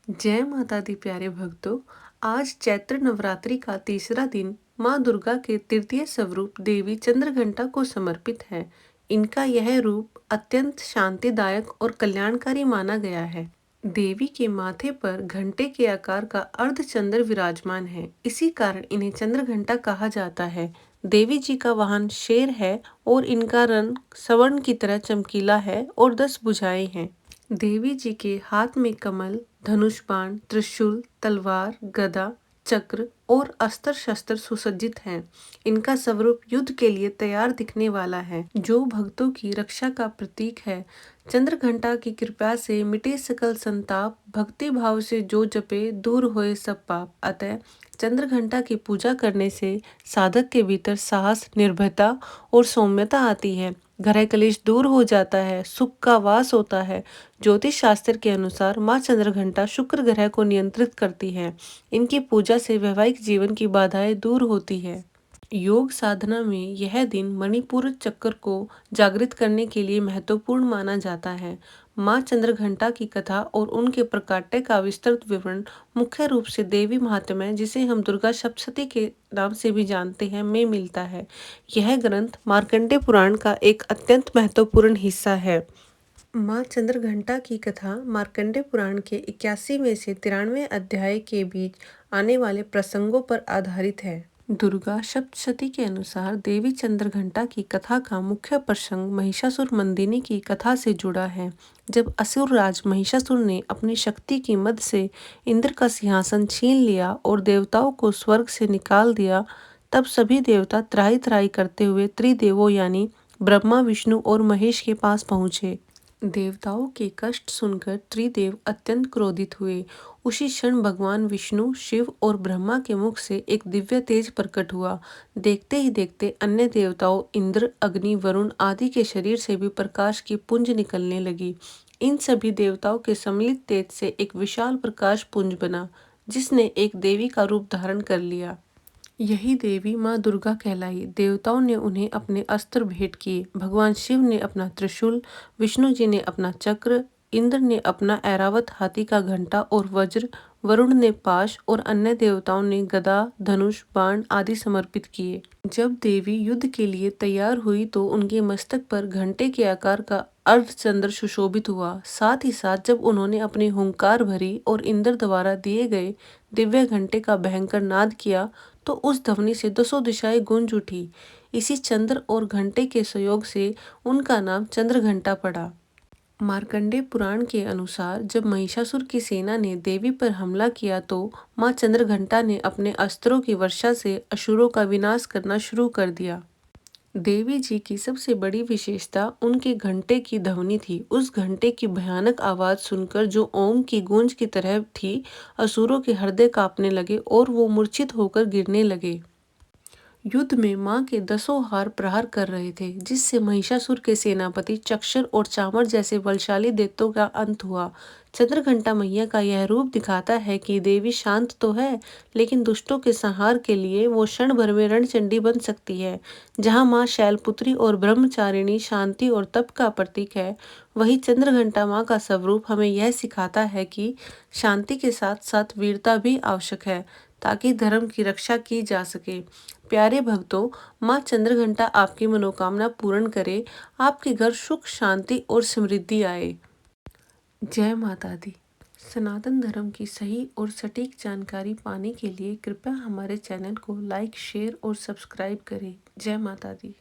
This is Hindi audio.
जय माता दी प्यारे भक्तों। आज चैत्र नवरात्रि का तीसरा दिन माँ दुर्गा के तृतीय स्वरूप देवी चंद्रघंटा को समर्पित है। इनका यह रूप अत्यंत शांतिदायक और कल्याणकारी माना गया है। देवी के माथे पर घंटे के आकार का अर्धचंद्र विराजमान है, इसी कारण इन्हें चंद्रघंटा कहा जाता है। देवी जी का वाहन शेर है और इनका रंग स्वर्ण की तरह चमकीला है और 10 भुजाएं हैं। देवी जी के हाथ में कमल, धनुष बाण, त्रिशूल, तलवार, गदा, चक्र और अस्त्र शस्त्र सुसज्जित हैं। इनका स्वरूप युद्ध के लिए तैयार दिखने वाला है, जो भक्तों की रक्षा का प्रतीक है। चंद्रघंटा की कृपा से मिटे सकल संताप, भक्ति भाव से जो जपे दूर होए सब पाप। अतः चंद्रघंटा की पूजा करने से साधक के भीतर साहस, निर्भयता और सौम्यता आती है। ग्रह कलेश दूर हो जाता है, सुख का वास होता है। ज्योतिष शास्त्र के अनुसार माँ चंद्रघंटा शुक्र ग्रह को नियंत्रित करती है। इनकी पूजा से वैवाहिक जीवन की बाधाएं दूर होती है। योग साधना में यह दिन मणिपुर चक्र को जागृत करने के लिए महत्वपूर्ण माना जाता है। माँ चंद्रघंटा की कथा और उनके प्रकाट्य का विस्तृत विवरण मुख्य रूप से देवी महात्म्य, जिसे हम दुर्गा सप्तशती के नाम से भी जानते हैं, में मिलता है। यह ग्रंथ मार्कंडेय पुराण का एक अत्यंत महत्वपूर्ण हिस्सा है। माँ चंद्रघंटा की कथा मार्कंडेय पुराण के 81 में से 93 अध्याय के बीच आने वाले प्रसंगों पर आधारित है। दुर्गा सप्तशती के अनुसार देवी चंद्रघंटा की कथा का मुख्य प्रसंग महिषासुर मर्दिनी की कथा से जुड़ा है। जब असुर राज महिषासुर ने अपनी शक्ति की मद से इंद्र का सिंहासन छीन लिया और देवताओं को स्वर्ग से निकाल दिया, तब सभी देवता त्राहि त्राहि करते हुए त्रिदेवों यानी ब्रह्मा, विष्णु और महेश के पास पहुंचे। देवताओं के कष्ट सुनकर त्रिदेव अत्यंत क्रोधित हुए। उसी क्षण भगवान विष्णु, शिव और ब्रह्मा के मुख से एक दिव्य तेज प्रकट हुआ। देखते ही देखते अन्य देवताओं इंद्र, अग्नि, वरुण आदि के शरीर से भी प्रकाश की पुंज निकलने लगी। इन सभी देवताओं के सम्मिलित तेज से एक विशाल प्रकाश पुंज बना, जिसने एक देवी का रूप धारण कर लिया। यही देवी माँ दुर्गा कहलाई। देवताओं ने उन्हें अपने अस्त्र भेंट किए। भगवान शिव ने अपना त्रिशूल, विष्णु जी ने अपना चक्र, इंद्र ने अपना ऐरावत हाथी का घंटा और वज्र, वरुण ने पाश और अन्य देवताओं ने गदा, धनुष, बाण आदि समर्पित किए। जब देवी युद्ध के लिए तैयार हुई तो उनके मस्तक पर घंटे के आकार का अर्धचंद्र सुशोभित हुआ। साथ ही साथ जब उन्होंने अपनी हुंकार भरी और इंद्र द्वारा दिए गए दिव्य घंटे का भयंकर नाद किया, तो उस ध्वनि से 10 दिशाएं गूंज उठी। इसी चंद्र और घंटे के संयोग से उनका नाम चंद्रघंटा पड़ा। मार्कंडेय पुराण के अनुसार जब महिषासुर की सेना ने देवी पर हमला किया तो माँ चंद्रघंटा ने अपने अस्त्रों की वर्षा से असुरों का विनाश करना शुरू कर दिया। देवी जी की सबसे बड़ी विशेषता उनके घंटे की ध्वनि थी। उस घंटे की भयानक आवाज सुनकर, जो ओम की गूंज की तरह थी, असुरों के हृदय कांपने लगे और वो मूर्छित होकर गिरने लगे। युद्ध में मां के 10 हार प्रहार कर रहे थे, जिससे महिषासुर के सेनापति चक्षर और चामर जैसे बलशाली दैत्यों का अंत हुआ। चंद्रघंटा मैया का यह रूप दिखाता है कि देवी शांत तो है, लेकिन दुष्टों के संहार के लिए वो क्षण भर में रणचंडी बन सकती है। जहाँ माँ शैलपुत्री और ब्रह्मचारिणी शांति और तप का प्रतीक है, वही चंद्रघंटा माँ का स्वरूप हमें यह सिखाता है कि शांति के साथ साथ वीरता भी आवश्यक है, ताकि धर्म की रक्षा की जा सके। प्यारे भक्तों, माँ चंद्रघंटा आपकी मनोकामना पूर्ण करे, आपके घर सुख, शांति और समृद्धि आए। जय माता दी। सनातन धर्म की सही और सटीक जानकारी पाने के लिए कृपया हमारे चैनल को लाइक, शेयर और सब्सक्राइब करें। जय माता दी।